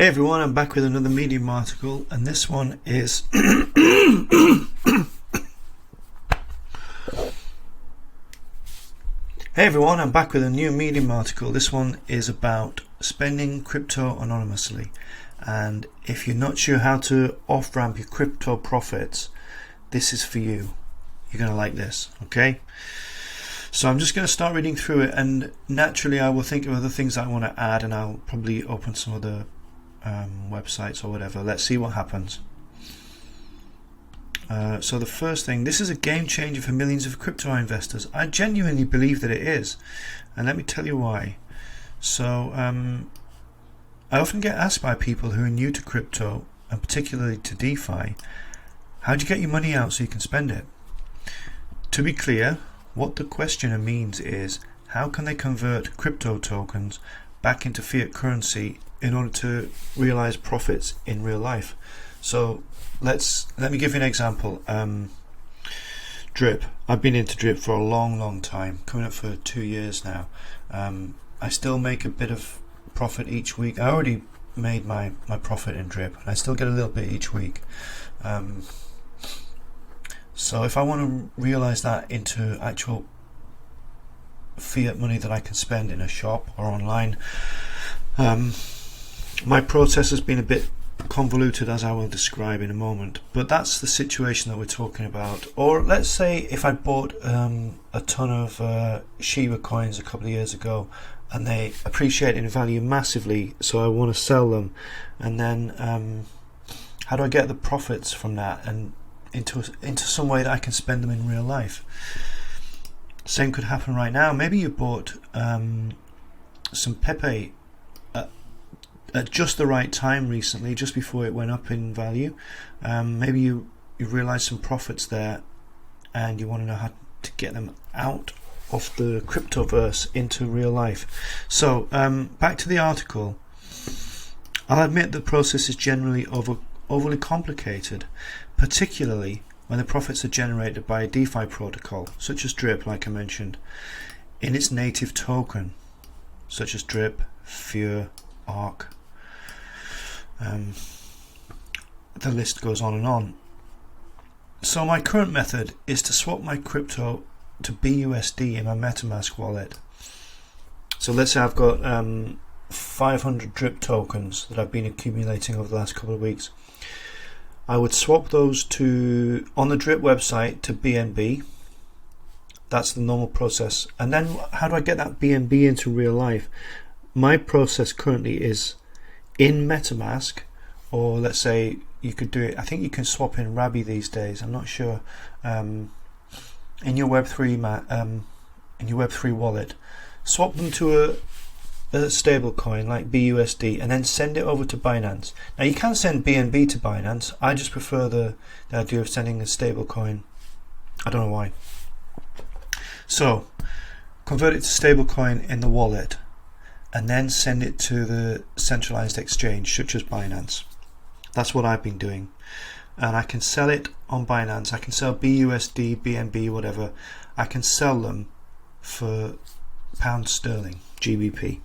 Hey everyone, I'm back with another Medium article, and this one is Hey everyone, I'm back with a new Medium article. This one is about spending crypto anonymously, and if you're not sure how to off-ramp your crypto profits, this is for you. You're going to like this, okay? So I'm just going to start reading through it, and naturally I will think of other things that I want to add, and I'll probably open some other websites or whatever. Let's see what happens. So the first thing, this is a game changer for millions of crypto investors. I genuinely believe that it is, and let me tell you why. So I often get asked by people who are new to crypto, and particularly to DeFi, how do you get your money out so you can spend it? To be clear, what the questioner means is, how can they convert crypto tokens back into fiat currency in order to realize profits in real life? So let me give you an example. Drip. I've been into Drip for a long time, coming up for 2 years now. I still make a bit of profit each week. I already made my profit in Drip, and I still get a little bit each week. So if I want to realize that into actual fiat money that I can spend in a shop or online, my process has been a bit convoluted, as I will describe in a moment, but that's the situation that we're talking about. Or let's say if I bought a ton of Shiba coins a couple of years ago, and they appreciate in value massively, so I want to sell them, and then how do I get the profits from that and into some way that I can spend them in real life? Same could happen right now. Maybe you bought some Pepe at just the right time recently, just before it went up in value. Maybe you realized some profits there, and you want to know how to get them out of the cryptoverse into real life. So back to the article. I'll admit the process is generally overly complicated, particularly when the profits are generated by a DeFi protocol such as Drip, like I mentioned, in its native token, such as Drip, Fear, Ark. The list goes on and on. So my current method is to swap my crypto to BUSD in my MetaMask wallet. So let's say I've got 500 Drip tokens that I've been accumulating over the last couple of weeks. I would swap those on the Drip website to BNB. That's the normal process. And then how do I get that BNB into real life? My process currently is in MetaMask, or let's say you could do it, I think you can swap in Rabby these days, I'm not sure, in your Web3 wallet, swap them to a stable coin like BUSD, and then send it over to Binance. Now you can send BNB to Binance. I just prefer the idea of sending a stable coin. I don't know why. So convert it to stable coin in the wallet, and then send it to the centralized exchange such as Binance. That's what I've been doing, and I can sell it on Binance. I can sell BUSD, BNB, whatever. I can sell them for pound sterling, GBP,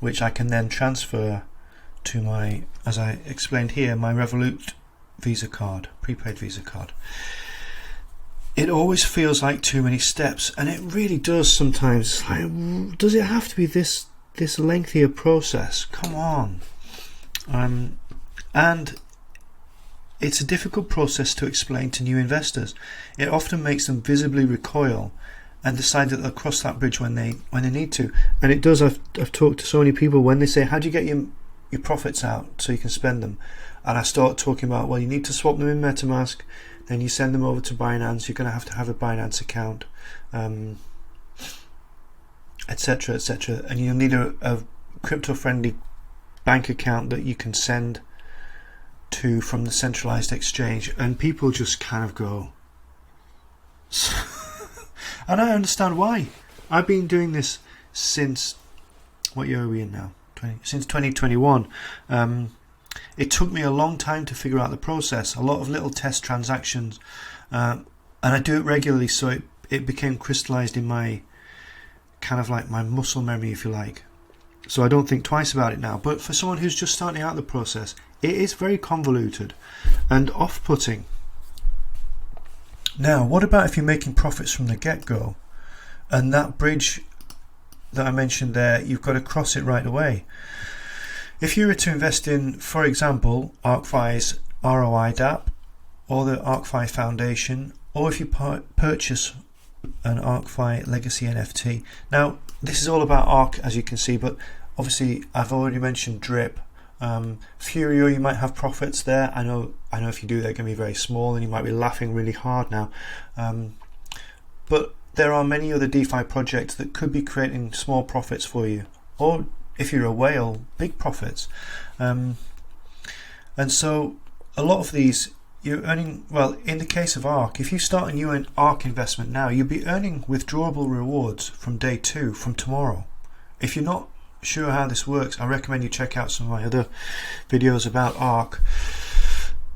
which I can then transfer to my, as I explained here, my Revolut Visa card, prepaid Visa card. It always feels like too many steps, and it really does sometimes. Like, does it have to be this lengthy a process? Come on. And it's a difficult process to explain to new investors. It often makes them visibly recoil and decide that they'll cross that bridge when they need to. And it does. I've talked to so many people when they say, how do you get your profits out so you can spend them? And I start talking about, well, you need to swap them in MetaMask, then you send them over to Binance. You're going to have a Binance account, etc., etc. And you'll need a crypto-friendly bank account that you can send to from the centralized exchange. And people just kind of go, and I understand why. I've been doing this since, what year are we in now? Since 2021. It took me a long time to figure out the process, a lot of little test transactions, and I do it regularly, so it became crystallized in my kind of like my muscle memory, if you like. So I don't think twice about it now. But for someone who's just starting out the process, it is very convoluted and off-putting. Now, what about if you're making profits from the get-go, and that bridge that I mentioned there, you've got to cross it right away? If you were to invest in, for example, ArkFi's ROI DApp or the ArkFi Foundation, or if you purchase an ArkFi Legacy NFT. Now, this is all about Ark, as you can see, but obviously I've already mentioned Drip. Furio, you might have profits there. I know if you do, they're going to be very small and you might be laughing really hard now. But there are many other DeFi projects that could be creating small profits for you, or if you're a whale, big profits. And so a lot of these you're earning, well, in the case of Ark, if you start a new Ark investment now, you'll be earning withdrawable rewards from day 2, from tomorrow. If you're not sure how this works, I recommend you check out some of my other videos about Ark.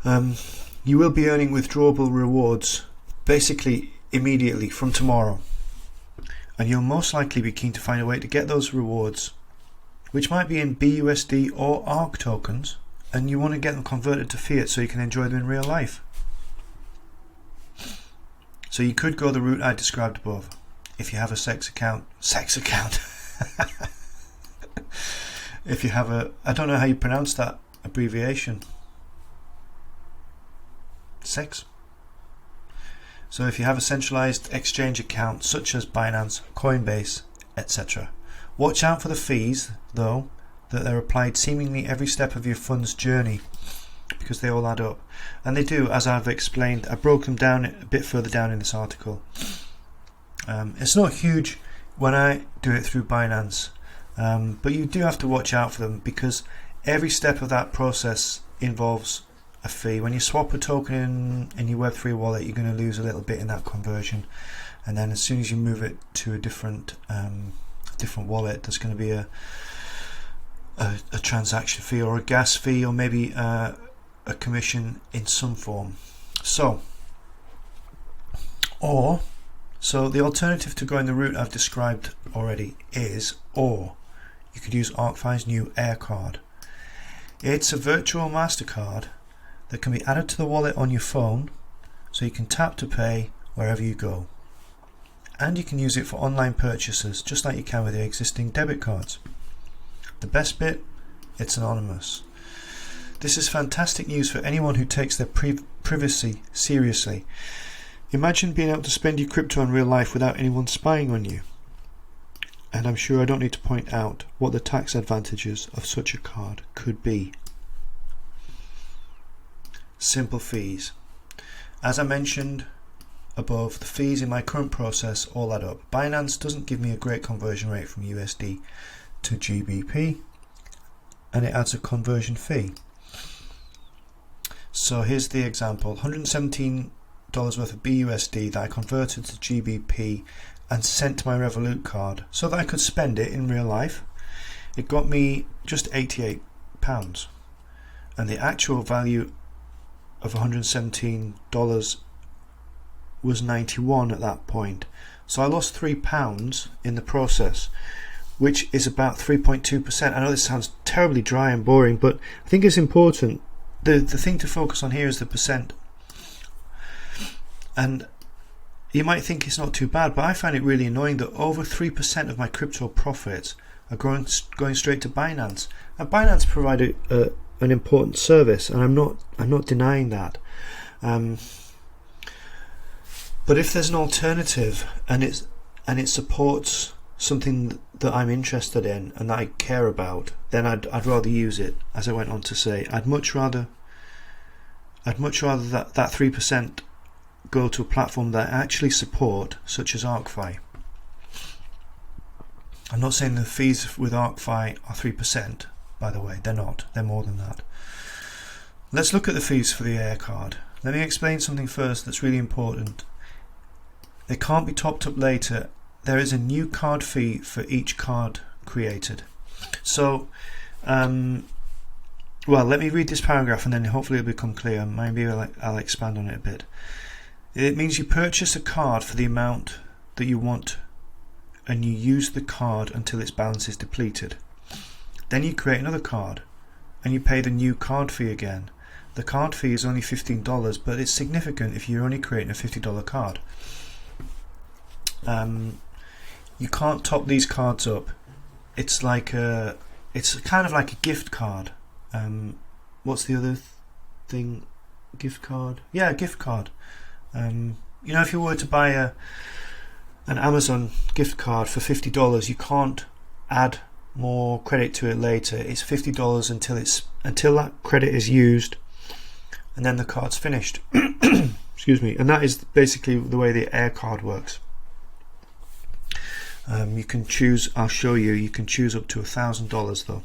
You will be earning withdrawable rewards basically immediately from tomorrow, and you'll most likely be keen to find a way to get those rewards, which might be in BUSD or Ark tokens, and you want to get them converted to fiat so you can enjoy them in real life. So you could go the route I described above if you have a sex account. If you have a, I don't know how you pronounce that abbreviation. Sex. So if you have a centralized exchange account such as Binance, Coinbase, etc. Watch out for the fees, though, that they're applied seemingly every step of your fund's journey, because they all add up. And they do, as I've explained. I broke them down a bit further down in this article. It's not huge when I do it through Binance, but you do have to watch out for them, because every step of that process involves a fee. When you swap a token in your Web3 wallet, you're going to lose a little bit in that conversion, and then as soon as you move it to a different wallet, there's going to be a transaction fee or a gas fee, or maybe a commission in some form. So the alternative to going the route I've described already is, or you could use ArkFi's new Air card. It's a virtual Mastercard that can be added to the wallet on your phone, so you can tap to pay wherever you go, and you can use it for online purchases just like you can with the existing debit cards. The best bit, it's anonymous. This is fantastic news for anyone who takes their privacy seriously. Imagine being able to spend your crypto in real life without anyone spying on you. And I'm sure I don't need to point out what the tax advantages of such a card could be. Simple fees. As I mentioned above, the fees in my current process all add up. Binance doesn't give me a great conversion rate from USD to GBP, and it adds a conversion fee. So here's the example: $117 worth of BUSD that I converted to GBP and sent to my Revolut card so that I could spend it in real life. It got me just £88, and the actual value of $117 was 91 at that point. So I lost £3 in the process, which is about 3.2%. I know this sounds terribly dry and boring, but I think it's important. The thing to focus on here is the percent. And you might think it's not too bad, but I find it really annoying that over 3% of my crypto profits are going straight to Binance. Now, Binance provided an important service, and I'm not denying that. But if there's an alternative and it supports something that I'm interested in and that I care about, then I'd rather use it. As I went on to say, I'd much rather that 3% go to a platform that I actually support, such as ArkFi. I'm not saying the fees with ArkFi are 3%, by the way. They're not. They're more than that. Let's look at the fees for the Air card. Let me explain something first that's really important. They can't be topped up later. There is a new card fee for each card created. So, well, let me read this paragraph and then hopefully it'll become clear. Maybe I'll expand on it a bit. It means you purchase a card for the amount that you want, and you use the card until its balance is depleted. Then you create another card and you pay the new card fee again. The card fee is only $15, but it's significant if you're only creating a $50 card. You can't top these cards up. It's kind of like a gift card. What's the other thing? Gift card? Yeah, a gift card. You know, if you were to buy an Amazon gift card for $50, you can't add more credit to it later. It's $50 until that credit is used, and then the card's finished. Excuse me. And that is basically the way the Air card works. You can choose. I'll show you. You can choose up to $1,000 though.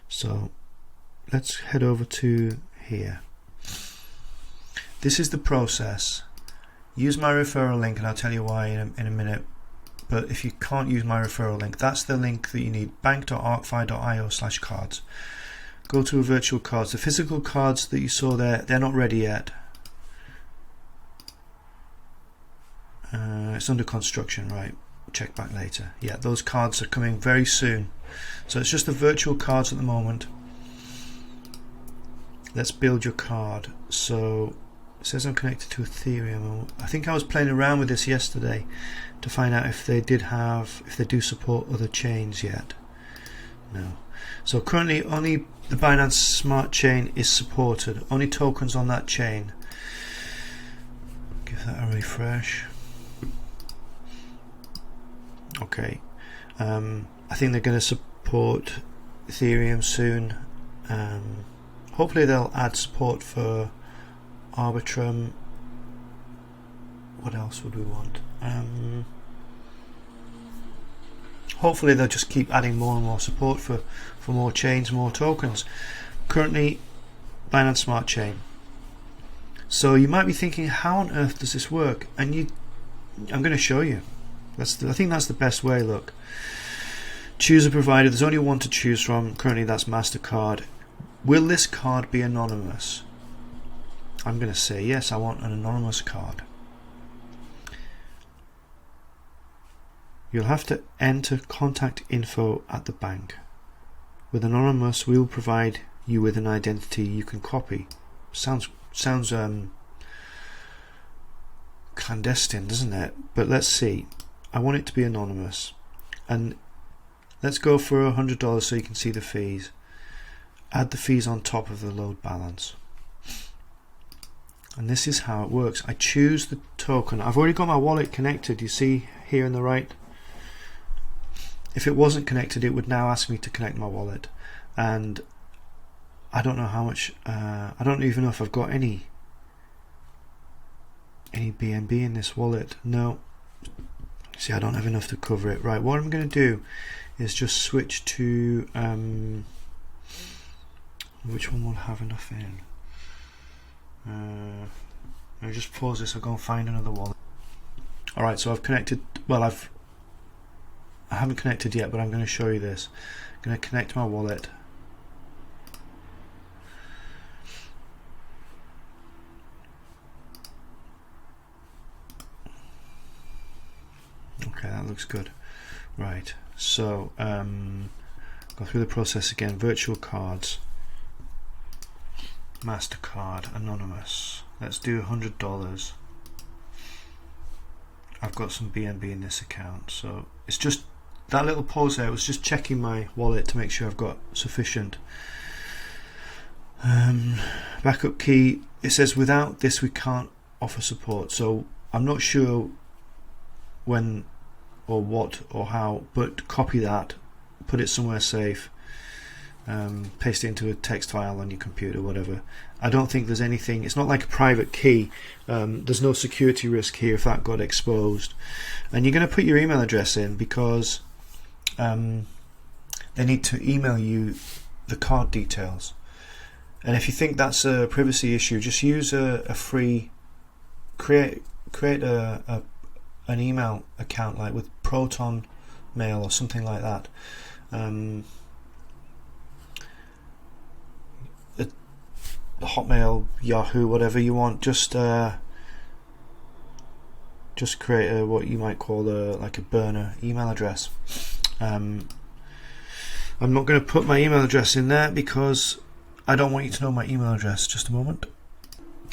So let's head over to here. This is the process. Use my referral link, and I'll tell you why in a minute. But if you can't use my referral link, that's the link that you need: bank.arkfi.io/cards. Go to virtual cards. The physical cards that you saw there, they're not ready yet. It's under construction, right? Check back later. Yeah, those cards are coming very soon. So it's just the virtual cards at the moment. Let's build your card. So it says I'm connected to Ethereum. I think I was playing around with this yesterday to find out if they do support other chains yet. No. So currently only the Binance Smart Chain is supported. Only tokens on that chain. Give that a refresh. Okay. I think they're going to support Ethereum soon. Hopefully they'll add support for Arbitrum. What else would we want? Hopefully they'll just keep adding more and more support for more chains, more tokens. Currently Binance Smart Chain. So you might be thinking, how on earth does this work? And I'm going to show you. I think that's the best way. Look, choose a provider. There's only one to choose from. Currently that's Mastercard. Will this card be anonymous? I'm going to say yes, I want an anonymous card. You'll have to enter contact info at the bank. With anonymous, we'll provide you with an identity you can copy. Sounds clandestine, doesn't it? But let's see. I want it to be anonymous, and let's go for $100 so you can see the fees. Add the fees on top of the load balance. And this is how it works. I choose the token. I've already got my wallet connected. You see here on the right. If it wasn't connected, it would now ask me to connect my wallet, and I don't know how much. I don't even know if I've got any BNB in this wallet. No. See, I don't have enough to cover it. Right, what I'm going to do is just switch to which one will have enough in. I'll just pause this. I'll go and find another wallet. Alright, so I've connected. Well, I haven't connected yet, but I'm going to show you this. I'm going to connect my wallet. Okay, that looks good. Right, so go through the process again. Virtual cards, Mastercard, anonymous. Let's do $100. I've got some BNB in this account, so it's just that little pause there was just checking my wallet to make sure I've got sufficient. Backup key. It says without this we can't offer support, so I'm not sure when or what or how, but copy that, put it somewhere safe, paste it into a text file on your computer, whatever. I don't think there's anything. It's not like a private key. There's no security risk here if that got exposed. And you're going to put your email address in because they need to email you the card details. And if you think that's a privacy issue, just use a free create an email account like with Proton Mail or something like that. Hotmail, Yahoo, whatever you want. Just create what you might call like a burner email address. I'm not going to put my email address in there because I don't want you to know my email address. Just a moment.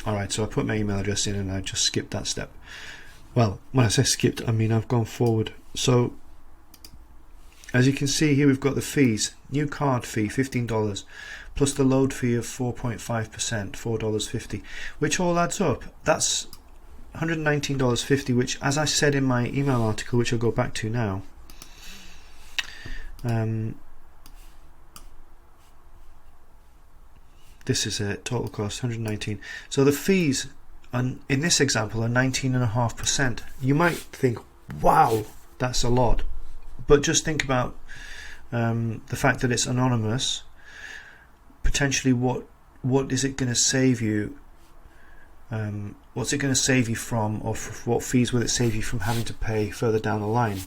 Alright, so I put my email address in and I just skipped that step. Well, when I say skipped, I mean I've gone forward. So as you can see here, we've got the fees. New card fee, $15, plus the load fee of 4.5%, $4.50, which all adds up. That's $119.50, which, as I said in my email article, which I'll go back to now, this is a total cost, 119. So the fees in this example are 19.5%. You might think, wow, that's a lot. But just think about the fact that it's anonymous. Potentially, what is it going to save you? What's it going to save you from, or what fees will it save you from having to pay further down the line?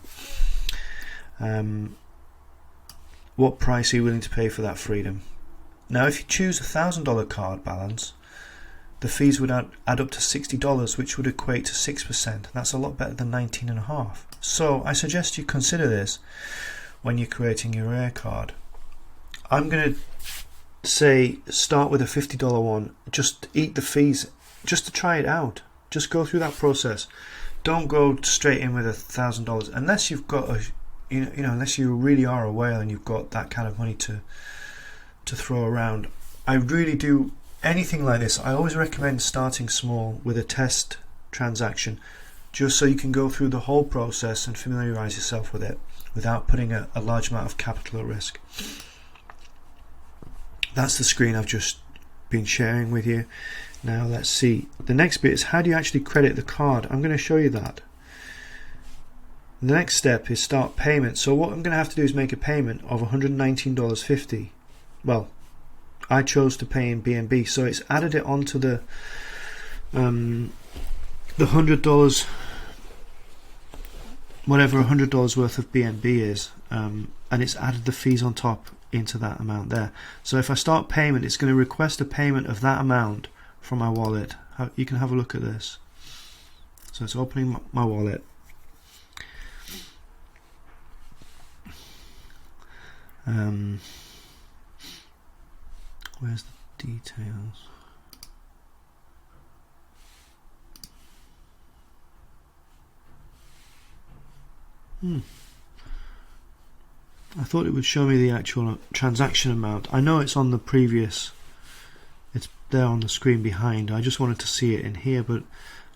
What price are you willing to pay for that freedom? Now, if you choose a $1,000 card balance, the fees would add up to $60, which would equate to 6%. That's a lot better than 19.5%. So I suggest you consider this when you're creating your Air card. I'm going to say start with a $50 one. Just eat the fees, just to try it out. Just go through that process. Don't go straight in with $1,000 unless you've got unless you really are a whale and you've got that kind of money to throw around. I really do. Anything like this, I always recommend starting small with a test transaction, just so you can go through the whole process and familiarize yourself with it without putting a large amount of capital at risk. That's the screen I've just been sharing with you. Now let's see. The next bit is how do you actually credit the card? I'm going to show you that. The next step is start payment. So what I'm going to have to do is make a payment of $119.50. Well, I chose to pay in BNB, so it's added it onto the $100, whatever $100 worth of BNB is, and it's added the fees on top into that amount there. So if I start payment, it's going to request a payment of that amount from my wallet. You can have a look at this. So it's opening my wallet. Where's the details? I thought it would show me the actual transaction amount. I know it's on the previous, it's there on the screen behind. I just wanted to see it in here, but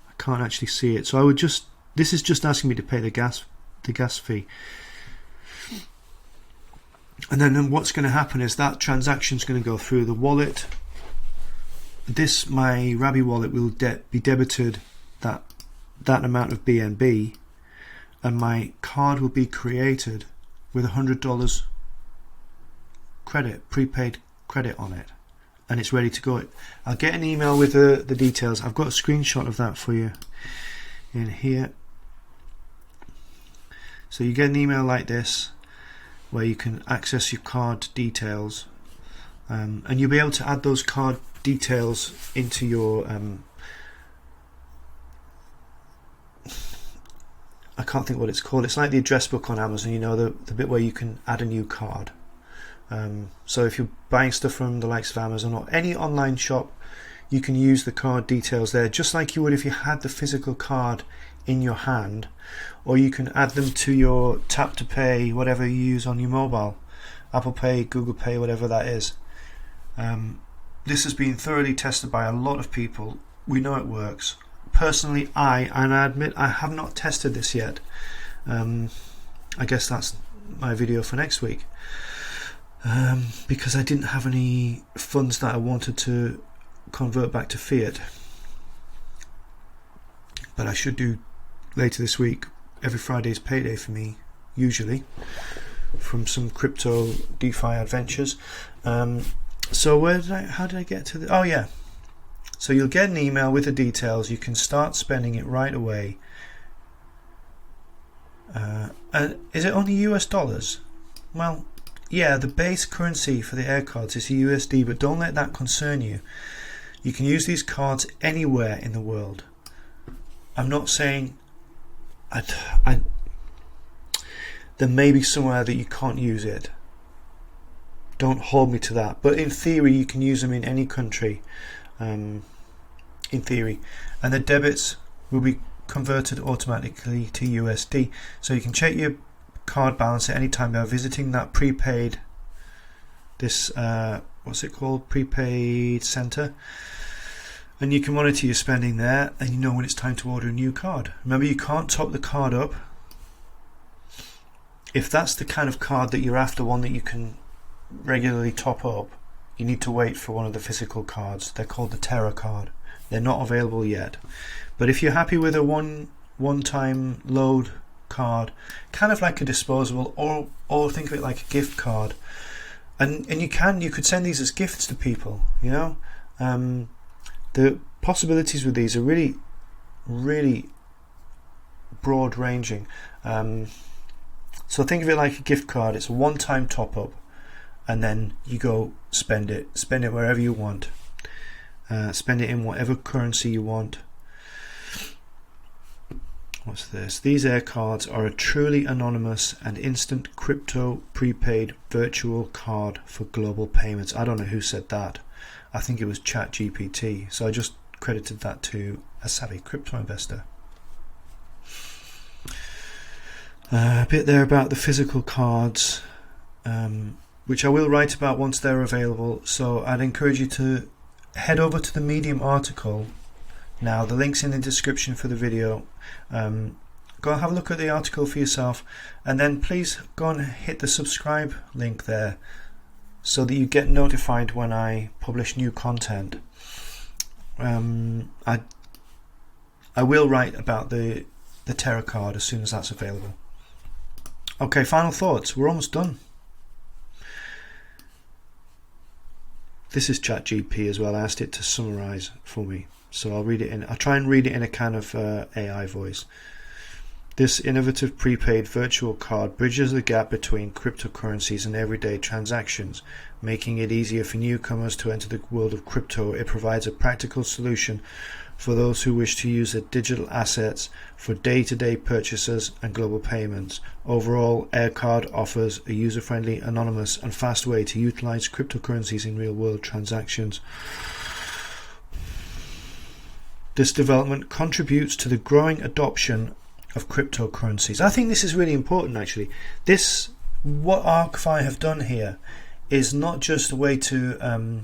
I can't actually see it. So I would just, this is just asking me to pay the gas fee. And then what's going to happen is that transaction is going to go through the wallet. This, my Rabby wallet, will be debited that amount of BNB, and my card will be created with $100 credit, prepaid credit on it, and it's ready to go. I'll get an email with the details. I've got a screenshot of that for you in here. So you get an email like this, where you can access your card details, and you'll be able to add those card details into your I can't think what it's called. It's like the address book on Amazon, you know, the bit where you can add a new card. So if you're buying stuff from the likes of Amazon or any online shop, you can use the card details there, just like you would if you had the physical card in your hand, or you can add them to your tap to pay, whatever you use on your mobile, Apple Pay, Google Pay, whatever that is. This has been thoroughly tested by a lot of people. We know it works. Personally, I admit I have not tested this yet. I guess that's my video for next week, because I didn't have any funds that I wanted to convert back to fiat, but I should do later this week. Every Friday is payday for me, usually, from some crypto DeFi adventures. So how did I get to the, oh yeah, so you'll get an email with the details. You can start spending it right away. And is it only US dollars? Well, yeah, the base currency for the Air cards is USD, but don't let that concern you. You can use these cards anywhere in the world. I'm not saying there may be somewhere that you can't use it, Don't hold me to that. But in theory, you can use them in any country. In theory. And the debits will be converted automatically to USD. So you can check your card balance at any time by visiting that prepaid, this what's it called, prepaid center, and you can monitor your spending there, and you know when it's time to order a new card. Remember, you can't top the card up. If that's the kind of card that you're after, one that you can regularly top up, you need to wait for one of the physical cards. They're called the Terra card. They're not available yet. But if you're happy with a one-time load card, kind of like a disposable, or think of it like a gift card, and you could send these as gifts to people, you know. The possibilities with these are really, really broad ranging. So think of it like a gift card. It's a one-time top up, and then you go spend it wherever you want, spend it in whatever currency you want. What's this? These air cards are a truly anonymous and instant crypto prepaid virtual card for global payments. I don't know who said that. I think it was ChatGPT. So I just credited that to a savvy crypto investor. A bit there about the physical cards, which I will write about once they're available. So I'd encourage you to head over to the Medium article. Now, the link's in the description for the video. Go and have a look at the article for yourself, and then please go and hit the subscribe link there so that you get notified when I publish new content. I will write about the Terra card as soon as that's available. Okay, final thoughts. We're almost done. This is ChatGPT as well. I asked it to summarize for me. So I'll try and read it in a kind of AI voice. This innovative prepaid virtual card bridges the gap between cryptocurrencies and everyday transactions, making it easier for newcomers to enter the world of crypto. It provides a practical solution for those who wish to use their digital assets for day-to-day purchases and global payments. Overall, AirCard offers a user-friendly, anonymous and fast way to utilize cryptocurrencies in real-world transactions. This development contributes to the growing adoption of cryptocurrencies. I think this is really important, actually. What ArkFi have done here is not just a way to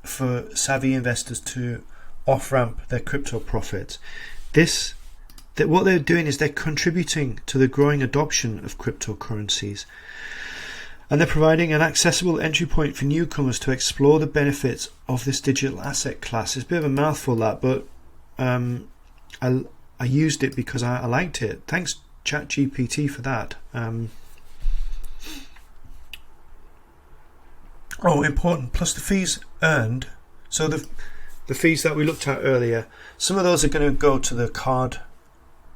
for savvy investors to off-ramp their crypto profits. What they're doing is they're contributing to the growing adoption of cryptocurrencies, and they're providing an accessible entry point for newcomers to explore the benefits of this digital asset class. It's a bit of a mouthful, that, but I used it because I liked it. Thanks ChatGPT for that. Important. Plus the fees earned. So the fees that we looked at earlier, some of those are going to go to the card,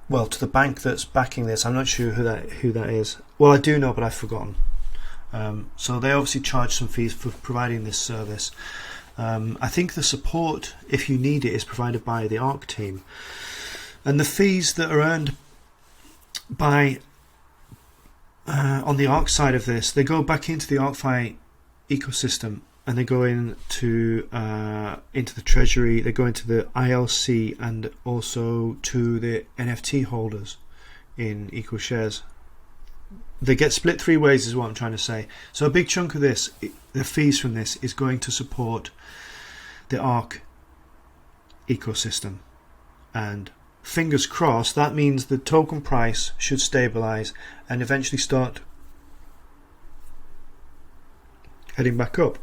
well, to the bank that's backing this. I'm not sure who that is. Well, I do know, but I've forgotten. So they obviously charge some fees for providing this service. I think the support, if you need it, is provided by the Ark team. And the fees that are earned by on the Ark side of this, they go back into the ArkFi ecosystem, and they go into the treasury, they go into the ILC, and also to the NFT holders in EcoShares. They get split three ways, is what I'm trying to say. So a big chunk of this, the fees from this, is going to support the Ark ecosystem, and fingers crossed that means the token price should stabilize and eventually start heading back up.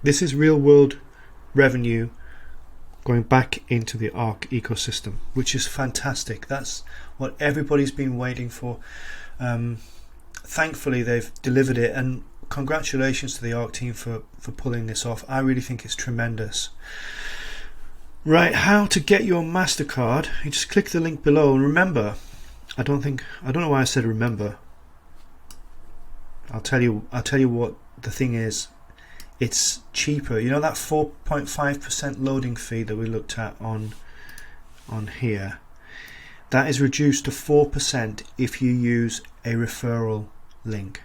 This is real world revenue going back into the Ark ecosystem, which is fantastic. That's what everybody's been waiting for. Thankfully they've delivered it, and congratulations to the Ark team for pulling this off. I really think it's tremendous. Right, how to get your Mastercard. You just click the link below, and remember, I don't know why I said remember. I'll tell you what the thing is. It's cheaper. You know that 4.5% loading fee that we looked at on here? That is reduced to 4% if you use a referral link.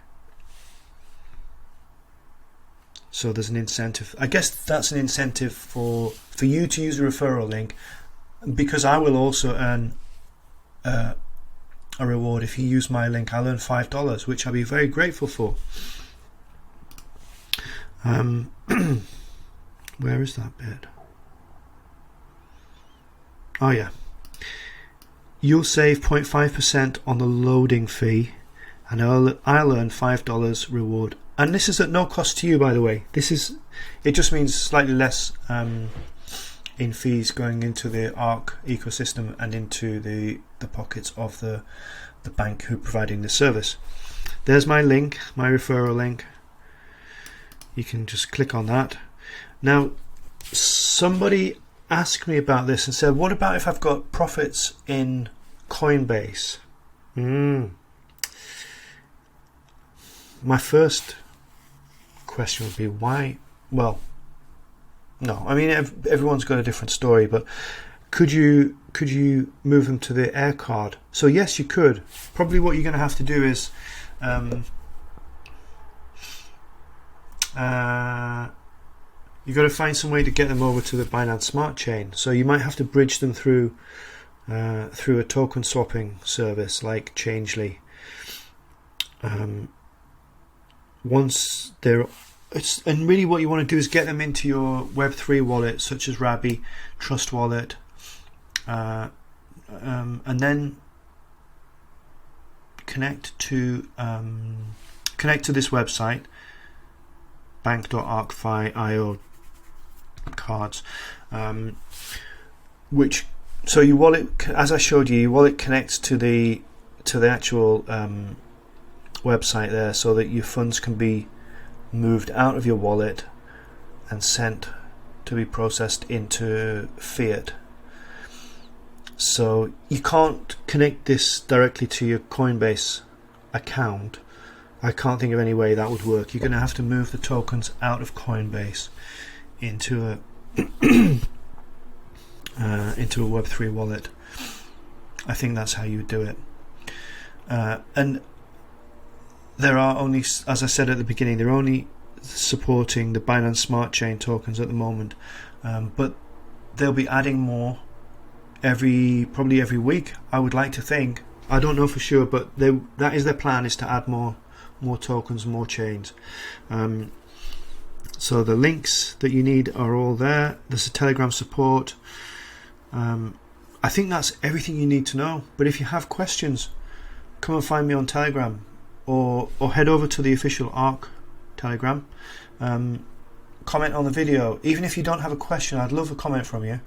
So there's an incentive. I guess that's an incentive for you to use a referral link, because I will also earn a reward if you use my link. I'll earn $5, which I'll be very grateful for. Where is that bit? Oh yeah. You'll save 0.5% on the loading fee, and I'll earn $5 reward. And this is at no cost to you, by the way. It just means slightly less in fees going into the Ark ecosystem and into the pockets of the bank who are providing the service. There's my link, my referral link. You can just click on that. Now, somebody asked me about this and said, what about if I've got profits in Coinbase? My first question would be why? Well, no, I mean everyone's got a different story, but could you move them to the air card? So yes, you could. Probably what you're going to have to do is you've got to find some way to get them over to the Binance Smart Chain. So you might have to bridge them through a token swapping service like Changely. Once they're and really what you want to do is get them into your Web3 wallet, such as Rabby, Trust Wallet, and then connect to this website, bank.arkfi.io cards, which, so your wallet, as I showed you, your wallet connects to the actual website there, so that your funds can be moved out of your wallet and sent to be processed into fiat. So you can't connect this directly to your Coinbase account. I can't think of any way that would work. You're going to have to move the tokens out of Coinbase into a into a Web3 wallet. I think that's how you would do it. And there are only, as I said at the beginning, they're only supporting the Binance Smart Chain tokens at the moment, but they'll be adding more probably every week, I would like to think. I don't know for sure, but that is their plan, is to add more tokens, more chains. So the links that you need are all there. There's a Telegram support. I think that's everything you need to know. But if you have questions, come and find me on Telegram, or head over to the official Ark Telegram. Comment on the video. Even if you don't have a question, I'd love a comment from you.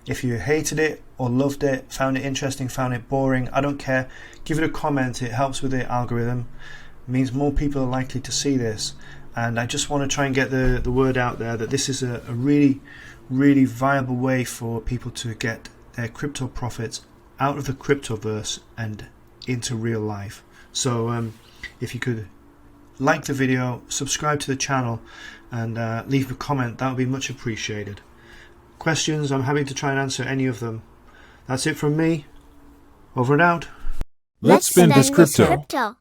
If you hated it or loved it, found it interesting, found it boring, I don't care. Give it a comment. It helps with the algorithm. It means more people are likely to see this. And I just want to try and get the word out there that this is a really, really viable way for people to get their crypto profits out of the cryptoverse and into real life. So if you could like the video, subscribe to the channel, and leave a comment, that would be much appreciated. Questions, I'm happy to try and answer any of them. That's it from me. Over and out. Let's spin this crypto.